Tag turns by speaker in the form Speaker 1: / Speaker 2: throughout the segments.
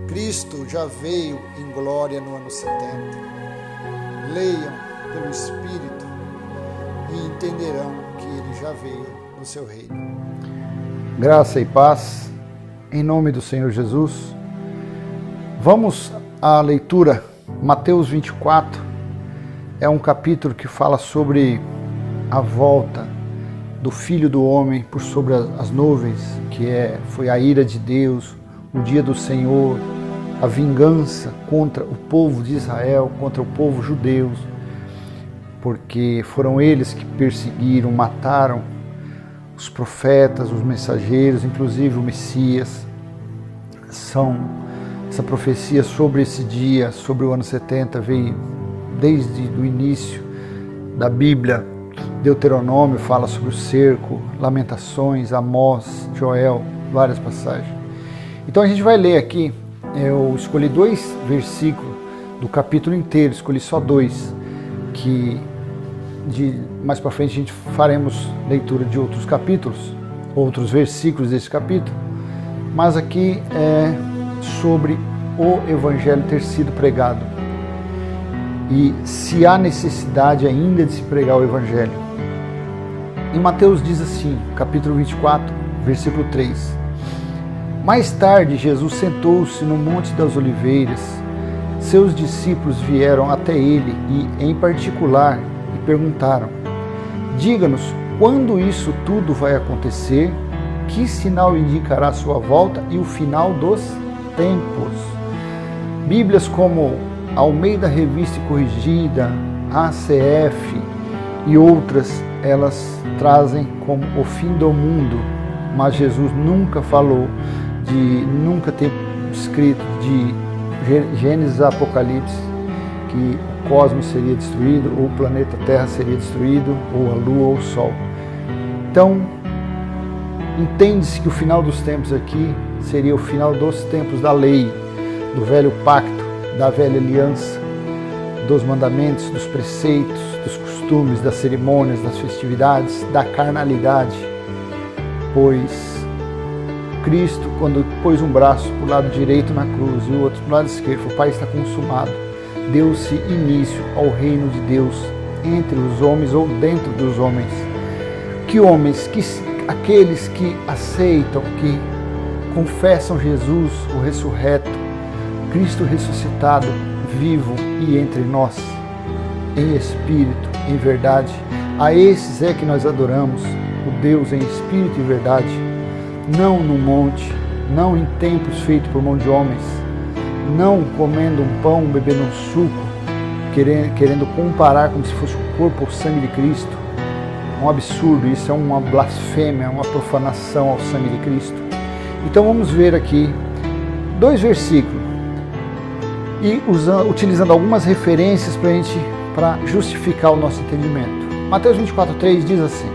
Speaker 1: Cristo já veio em glória no ano 70. Leiam pelo Espírito e entenderão que ele já veio no seu reino.
Speaker 2: Graça e paz, em nome do Senhor Jesus. Vamos à leitura. Mateus 24 é um capítulo que fala sobre a volta do Filho do Homem por sobre as nuvens, que foi a ira de Deus, o dia do Senhor, a vingança contra o povo de Israel, contra o povo judeu, porque foram eles que perseguiram, mataram os profetas, os mensageiros, inclusive o Messias. Essa profecia sobre esse dia, sobre o ano 70, veio desde o início da Bíblia. Deuteronômio fala sobre o cerco, Lamentações, Amós, Joel, várias passagens. Então a gente vai ler aqui, eu escolhi 2 versículos do capítulo inteiro, escolhi só 2, que mais para frente a gente faremos leitura de outros capítulos, outros versículos desse capítulo, mas aqui é sobre o Evangelho ter sido pregado e se há necessidade ainda de se pregar o Evangelho. Em Mateus diz assim, capítulo 24, versículo 3: Mais tarde Jesus sentou-se no Monte das Oliveiras. Seus discípulos vieram até ele e, em particular, lhe perguntaram: Diga-nos, quando isso tudo vai acontecer? Que sinal indicará a sua volta e o final dos tempos? Bíblias como Almeida Revista e Corrigida, ACF e outras, elas trazem como o fim do mundo, mas Jesus nunca falou nunca ter escrito de Gênesis a Apocalipse que o cosmos seria destruído, ou o planeta Terra seria destruído, ou a Lua ou o Sol. Então, entende-se que o final dos tempos aqui seria o final dos tempos da lei, do velho pacto, da velha aliança, dos mandamentos, dos preceitos, dos costumes, das cerimônias, das festividades, da carnalidade, pois Cristo, quando pôs um braço para o lado direito na cruz e o outro para o lado esquerdo, o Pai está consumado, deu-se início ao reino de Deus entre os homens ou dentro dos homens. Que homens? Aqueles que aceitam, que confessam Jesus, o ressurreto, Cristo ressuscitado, vivo e entre nós, em espírito, em verdade. A esses é que nós adoramos, o Deus em espírito e verdade, não no monte, não em templos feitos por mão de homens, não comendo um pão, bebendo um suco, querendo comparar como se fosse o corpo ou o sangue de Cristo. É um absurdo, isso é uma blasfêmia, uma profanação ao sangue de Cristo. Então vamos ver aqui 2 versículos e utilizando algumas referências para justificar o nosso entendimento. Mateus 24:3 diz assim: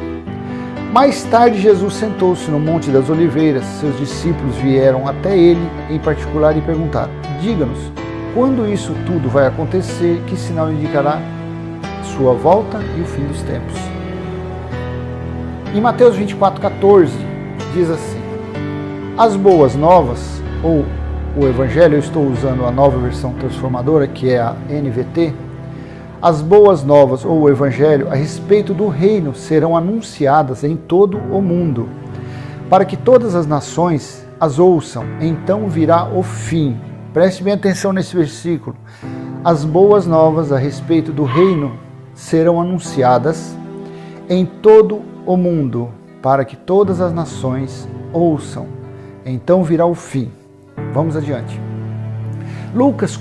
Speaker 2: Mais tarde Jesus sentou-se no Monte das Oliveiras. Seus discípulos vieram até ele, em particular, e perguntaram: Diga-nos, quando isso tudo vai acontecer? Que sinal indicará sua volta e o fim dos tempos? Em Mateus 24:14 diz assim: As boas novas, ou o Evangelho, eu estou usando a nova versão transformadora, que é a NVT. As boas novas, ou o Evangelho, a respeito do reino serão anunciadas em todo o mundo, para que todas as nações as ouçam, então virá o fim. Preste bem atenção nesse versículo. As boas novas a respeito do reino serão anunciadas em todo o mundo, para que todas as nações ouçam, então virá o fim. Vamos adiante. Lucas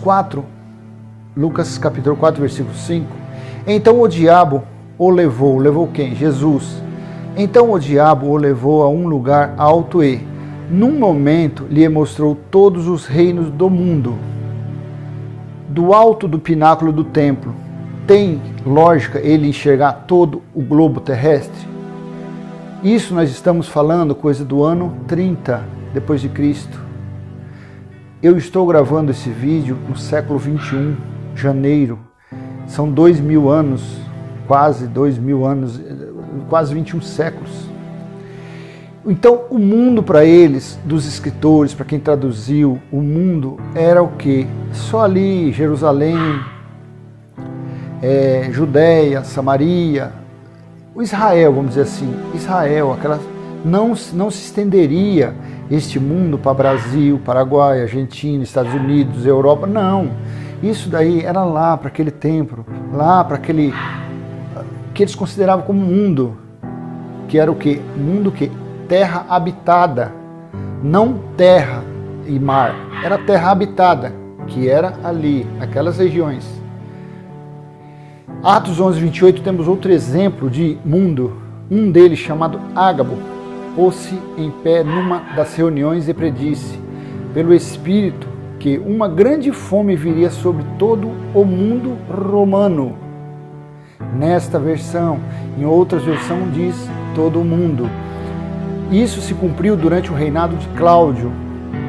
Speaker 2: capítulo 4, versículo 5. Então o diabo o levou quem? Jesus. Então o diabo o levou a um lugar alto e, num momento, lhe mostrou todos os reinos do mundo. Do alto do pináculo do templo, tem lógica ele enxergar todo o globo terrestre? Isso nós estamos falando coisa do ano 30 depois de Cristo. Eu estou gravando esse vídeo no século 21, janeiro. São 2000 anos, quase 2000 anos, quase 21 séculos. Então, o mundo para eles, dos escritores, para quem traduziu, o mundo era o quê? Só ali, Jerusalém, Judéia, Samaria, o Israel, vamos dizer assim, Israel, não se estenderia este mundo para Brasil, Paraguai, Argentina, Estados Unidos, Europa, não. Isso daí era lá, para aquele templo, lá para aquele que eles consideravam como mundo, que era o quê? Mundo que? Terra habitada, não terra e mar, era terra habitada, que era ali, naquelas regiões. Atos 11, 28, temos outro exemplo de mundo, um deles chamado Ágabo, pôs-se em pé numa das reuniões e predisse, pelo Espírito, que uma grande fome viria sobre todo o mundo romano. Nesta versão, em outras versões diz todo o mundo. Isso se cumpriu durante o reinado de Cláudio.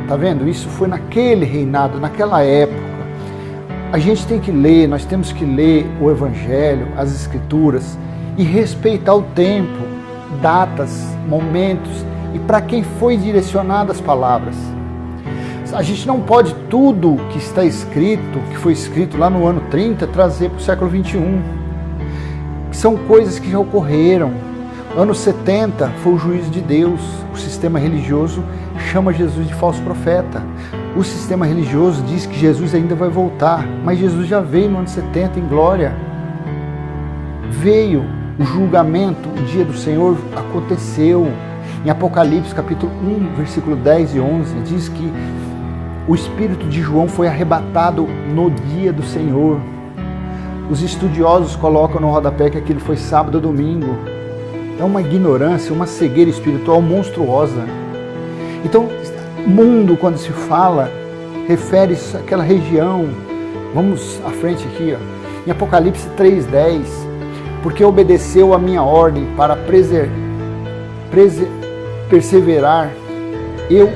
Speaker 2: Tá vendo? Isso foi naquele reinado, naquela época. A gente tem que ler, nós temos que ler o Evangelho, as Escrituras e respeitar o tempo, datas, momentos e para quem foi direcionadas as palavras. A gente não pode tudo que está escrito, que foi escrito lá no ano 30, trazer para o século 21. São coisas que já ocorreram. Ano 70 foi o juízo de Deus. O sistema religioso chama Jesus de falso profeta. O sistema religioso diz que Jesus ainda vai voltar, mas Jesus já veio no ano 70 em glória. Veio o julgamento, o dia do Senhor aconteceu. Em Apocalipse capítulo 1, versículo 10 e 11, diz que o espírito de João foi arrebatado no dia do Senhor. Os estudiosos colocam no rodapé que aquilo foi sábado ou domingo. É uma ignorância, uma cegueira espiritual monstruosa. Então, mundo, quando se fala, refere-se àquela região. Vamos à frente aqui, ó. Em Apocalipse 3,10, porque obedeceu a minha ordem para perseverar, eu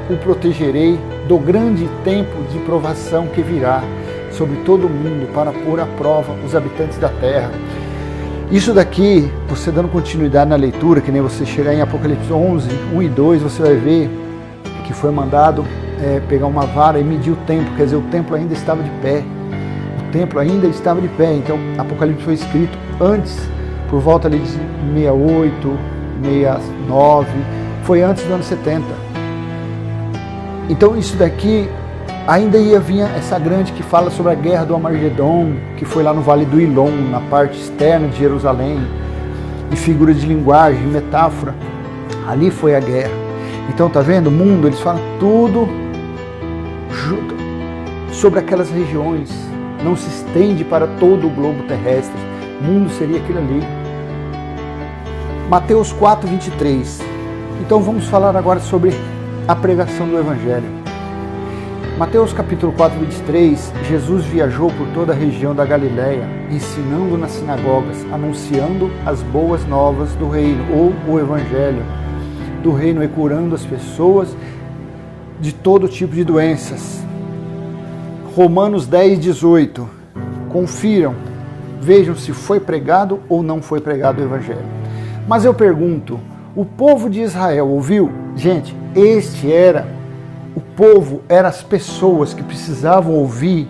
Speaker 2: o protegerei do grande tempo de provação que virá sobre todo o mundo para pôr à prova os habitantes da terra. Isso daqui, você dando continuidade na leitura, que nem você chegar em Apocalipse 11, 1 e 2, você vai ver que foi mandado pegar uma vara e medir o templo, quer dizer, o templo ainda estava de pé. O templo ainda estava de pé, então Apocalipse foi escrito antes, por volta ali de 68, 69, foi antes do ano 70. Então isso daqui ainda ia vir essa grande que fala sobre a guerra do Armagedon, que foi lá no Vale do Hilom, na parte externa de Jerusalém, e figura de linguagem, metáfora, ali foi a guerra. Então tá vendo, o mundo, eles falam tudo sobre aquelas regiões, não se estende para todo o globo terrestre, o mundo seria aquilo ali. Mateus 4, 23, então vamos falar agora sobre a pregação do Evangelho. Mateus capítulo 4, 23, Jesus viajou por toda a região da Galileia, ensinando nas sinagogas, anunciando as boas novas do reino, ou o Evangelho do reino, e curando as pessoas de todo tipo de doenças. Romanos 10, 18, confiram, vejam se foi pregado ou não foi pregado o Evangelho. Mas eu pergunto, o povo de Israel ouviu? Gente, o povo, eram as pessoas que precisavam ouvir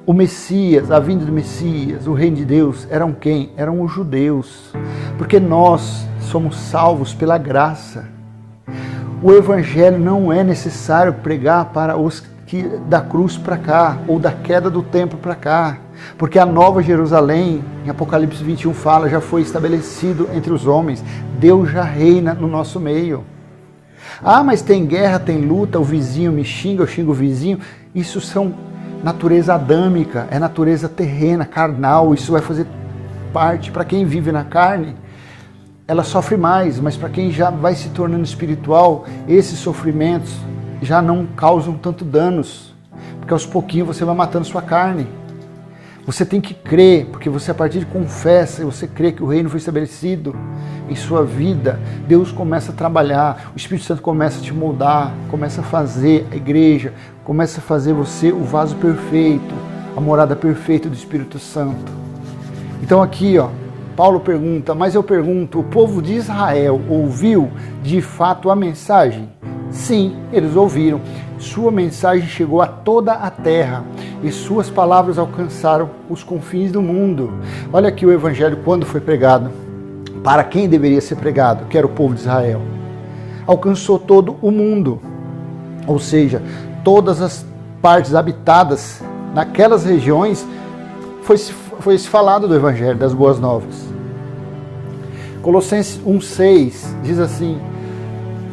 Speaker 2: o Messias, a vinda do Messias, o reino de Deus. Eram quem? Eram os judeus. Porque nós somos salvos pela graça. O Evangelho não é necessário pregar para os que da cruz para cá, ou da queda do templo para cá. Porque a nova Jerusalém, em Apocalipse 21 fala, já foi estabelecido entre os homens. Deus já reina no nosso meio. Ah, mas tem guerra, tem luta, o vizinho me xinga, eu xingo o vizinho. Isso são natureza adâmica, é natureza terrena, carnal. Isso vai fazer parte, para quem vive na carne, ela sofre mais, mas para quem já vai se tornando espiritual, esses sofrimentos já não causam tanto danos, porque aos pouquinhos você vai matando sua carne. Você tem que crer, porque você a partir de confessa e você crê que o reino foi estabelecido em sua vida, Deus começa a trabalhar, o Espírito Santo começa a te moldar, começa a fazer a igreja, começa a fazer você o vaso perfeito, a morada perfeita do Espírito Santo. Então aqui, Paulo pergunta, mas eu pergunto, o povo de Israel ouviu de fato a mensagem? Sim, eles ouviram. Sua mensagem chegou a toda a terra e suas palavras alcançaram os confins do mundo. Olha aqui o evangelho quando foi pregado. Para quem deveria ser pregado, que era o povo de Israel. Alcançou todo o mundo. Ou seja, todas as partes habitadas naquelas regiões foi se falado do evangelho, das boas novas. Colossenses 1,6 diz assim: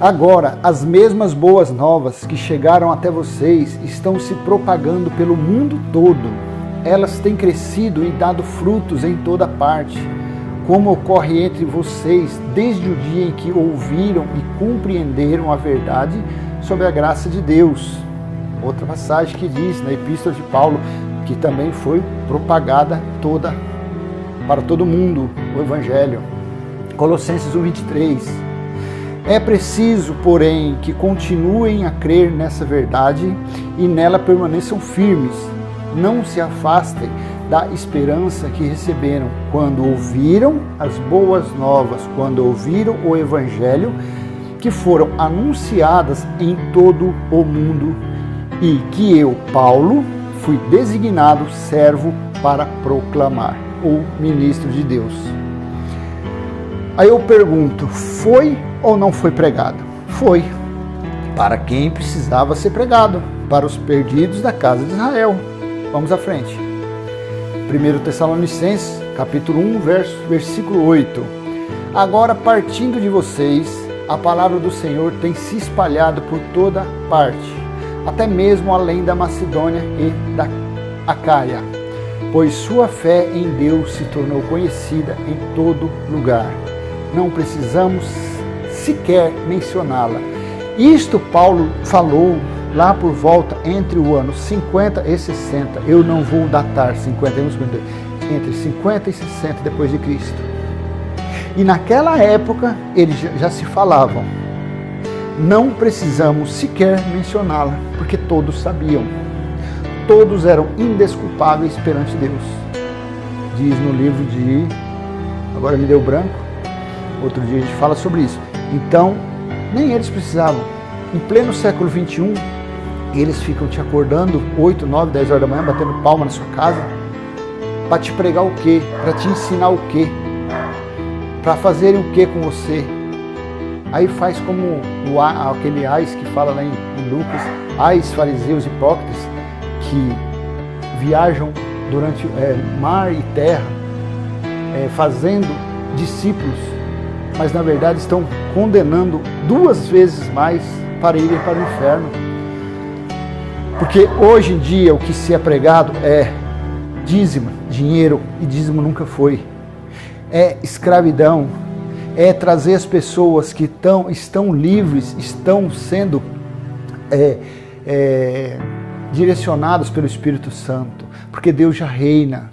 Speaker 2: agora, as mesmas boas novas que chegaram até vocês estão se propagando pelo mundo todo. Elas têm crescido e dado frutos em toda parte, como ocorre entre vocês desde o dia em que ouviram e compreenderam a verdade sobre a graça de Deus. Outra passagem que diz na Epístola de Paulo, que também foi propagada para todo mundo, o Evangelho. Colossenses 1,23. É preciso, porém, que continuem a crer nessa verdade e nela permaneçam firmes. Não se afastem da esperança que receberam quando ouviram as boas novas, quando ouviram o Evangelho, que foram anunciadas em todo o mundo e que eu, Paulo, fui designado servo para proclamar, ou ministro de Deus. Aí eu pergunto, foi ou não foi pregado? Foi. Para quem precisava ser pregado? Para os perdidos da casa de Israel. Vamos à frente. 1 Tessalonicenses, capítulo 1, versículo 8. Agora, partindo de vocês, a palavra do Senhor tem se espalhado por toda parte, até mesmo além da Macedônia e da Acaia, pois sua fé em Deus se tornou conhecida em todo lugar. Não precisamos sequer mencioná-la. Isto Paulo falou lá por volta entre o ano 50 e 60. Eu não vou datar 50 e 50, entre 50 e 60 depois de Cristo. E naquela época eles já se falavam. Não precisamos sequer mencioná-la, porque todos sabiam. Todos eram indesculpáveis perante Deus. Diz no livro de... Agora me deu branco. Outro dia a gente fala sobre isso. Então, nem eles precisavam. Em pleno século XXI, eles ficam te acordando 8, 9, 10 horas da manhã, batendo palma na sua casa, para te pregar o quê? Para te ensinar o quê? Para fazerem o quê com você? Aí faz como aquele ais que fala lá em Lucas, ais, fariseus, hipócritas, que viajam durante mar e terra, fazendo discípulos, mas na verdade estão condenando 2 vezes mais para irem para o inferno. Porque hoje em dia o que se é pregado é dízimo, dinheiro, e dízimo nunca foi. É escravidão, é trazer as pessoas que estão livres, estão sendo direcionadas pelo Espírito Santo, porque Deus já reina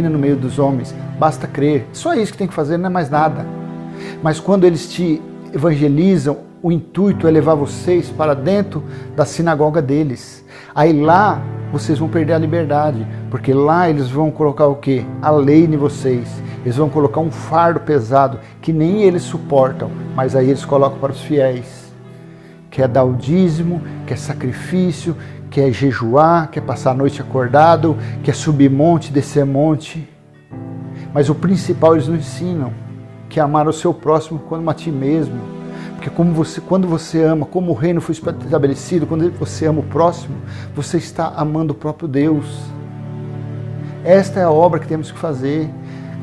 Speaker 2: no meio dos homens, basta crer. Só isso que tem que fazer, não é mais nada. Mas quando eles te evangelizam, o intuito é levar vocês para dentro da sinagoga deles. Aí lá vocês vão perder a liberdade, porque lá eles vão colocar o quê? A lei em vocês. Eles vão colocar um fardo pesado que nem eles suportam, mas aí eles colocam para os fiéis. Quer dar o dízimo, quer sacrifício, quer jejuar, quer passar a noite acordado, quer subir monte, descer monte. Mas o principal eles não ensinam, que é amar o seu próximo como a ti mesmo. Porque quando você ama, como o reino foi estabelecido, quando você ama o próximo, você está amando o próprio Deus. Esta é a obra que temos que fazer.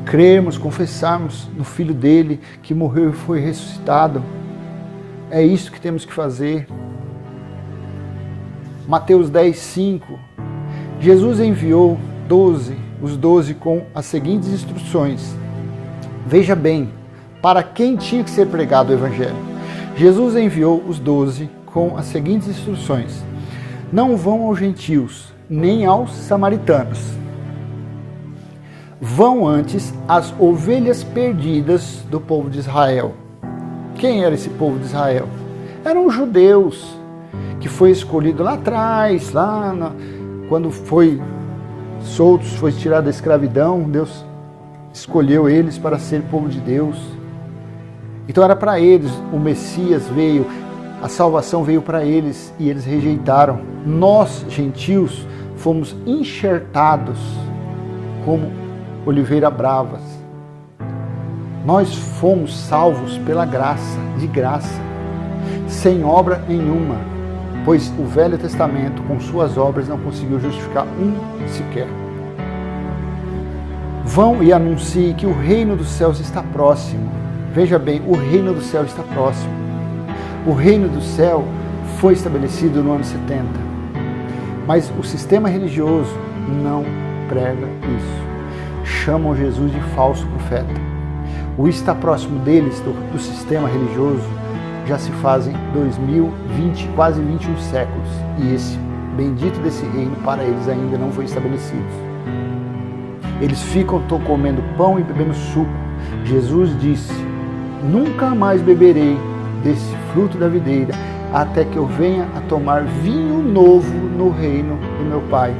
Speaker 2: Crermos, confessarmos no Filho dele, que morreu e foi ressuscitado. É isso que temos que fazer. Mateus 10, 5. Jesus enviou os 12 com as seguintes instruções. Veja bem, para quem tinha que ser pregado o Evangelho? Jesus enviou os 12 com as seguintes instruções. Não vão aos gentios, nem aos samaritanos. Vão antes às ovelhas perdidas do povo de Israel. Quem era esse povo de Israel? Eram os judeus, que foi escolhido lá atrás, quando foi soltos, foi tirado da escravidão, Deus escolheu eles para ser povo de Deus. Então era para eles, o Messias veio, a salvação veio para eles e eles rejeitaram. Nós, gentios, fomos enxertados como oliveira bravas. Nós fomos salvos pela graça, de graça, sem obra nenhuma, pois o Velho Testamento, com suas obras, não conseguiu justificar um sequer. Vão e anunciem que o reino dos céus está próximo. Veja bem, o reino do céu está próximo. O reino do céu foi estabelecido no ano 70. Mas o sistema religioso não prega isso. Chamam Jesus de falso profeta. O está próximo deles, do sistema religioso, já se fazem 2020, quase 21 séculos. E esse bendito desse reino para eles ainda não foi estabelecido. Eles ficam comendo pão e bebendo suco. Jesus disse: nunca mais beberei desse fruto da videira, até que eu venha a tomar vinho novo no reino do meu Pai.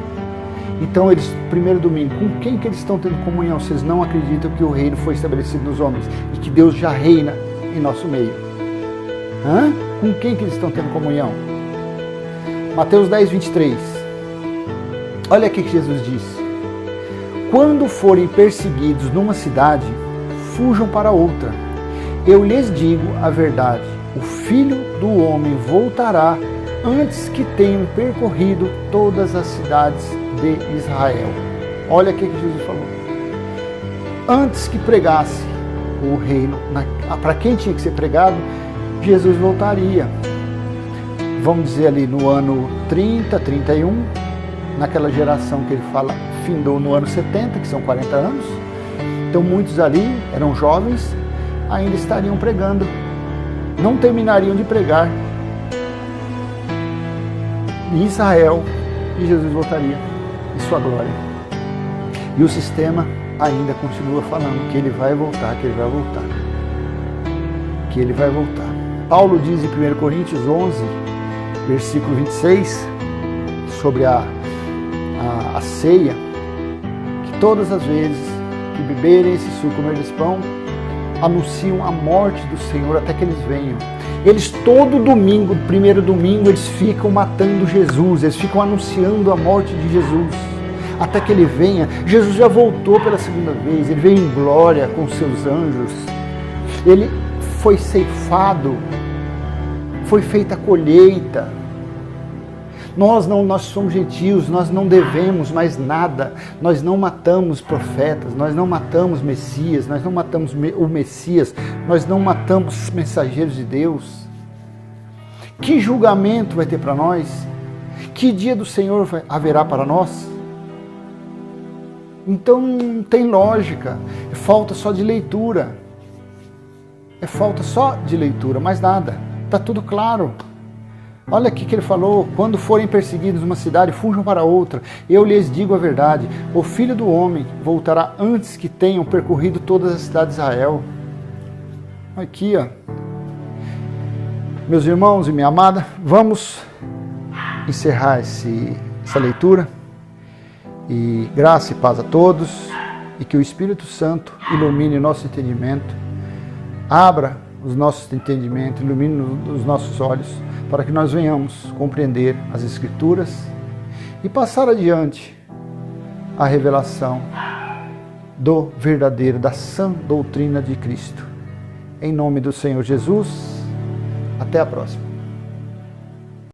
Speaker 2: Então eles, primeiro domingo, com quem que eles estão tendo comunhão? Vocês não acreditam que o reino foi estabelecido nos homens e que Deus já reina em nosso meio? Com quem que eles estão tendo comunhão? Mateus 10, 23. Olha aqui que Jesus disse: quando forem perseguidos numa cidade, fujam para outra. Eu lhes digo a verdade, o Filho do Homem voltará antes que tenham percorrido todas as cidades de Israel. Olha o que Jesus falou. Antes que pregasse o reino, para quem tinha que ser pregado, Jesus voltaria. Vamos dizer ali no ano 30, 31, naquela geração que ele fala, findou no ano 70, que são 40 anos. Então muitos ali eram jovens, ainda estariam pregando, não terminariam de pregar em Israel, e Jesus voltaria em sua glória. E o sistema ainda continua falando que ele vai voltar, que ele vai voltar, que ele vai voltar. Paulo diz em 1 Coríntios 11, versículo 26, sobre a ceia, que todas as vezes que beberem esse suco, comer esse pão, anunciam a morte do Senhor até que eles venham. Eles todo domingo, primeiro domingo, eles ficam matando Jesus, eles ficam anunciando a morte de Jesus, até que ele venha. Jesus já voltou pela segunda vez, ele veio em glória com seus anjos, ele foi ceifado, foi feita a colheita. Nós somos gentios, nós não devemos mais nada, nós não matamos profetas, nós não matamos Messias, nós não matamos o Messias, nós não matamos mensageiros de Deus. Que julgamento vai ter para nós? Que dia do Senhor haverá para nós? Então não tem lógica, é falta só de leitura. É falta só de leitura, mais nada, está tudo claro. Olha aqui que ele falou: quando forem perseguidos numa cidade, fujam para outra. Eu lhes digo a verdade, o Filho do Homem voltará antes que tenham percorrido todas as cidades de Israel. Aqui, ó. Meus irmãos e minha amada, vamos encerrar essa leitura. E graça e paz a todos, e que o Espírito Santo ilumine o nosso entendimento, abra os nossos entendimentos, ilumine os nossos olhos, para que nós venhamos compreender as Escrituras e passar adiante a revelação do verdadeiro, da sã doutrina de Cristo. Em nome do Senhor Jesus, até a próxima.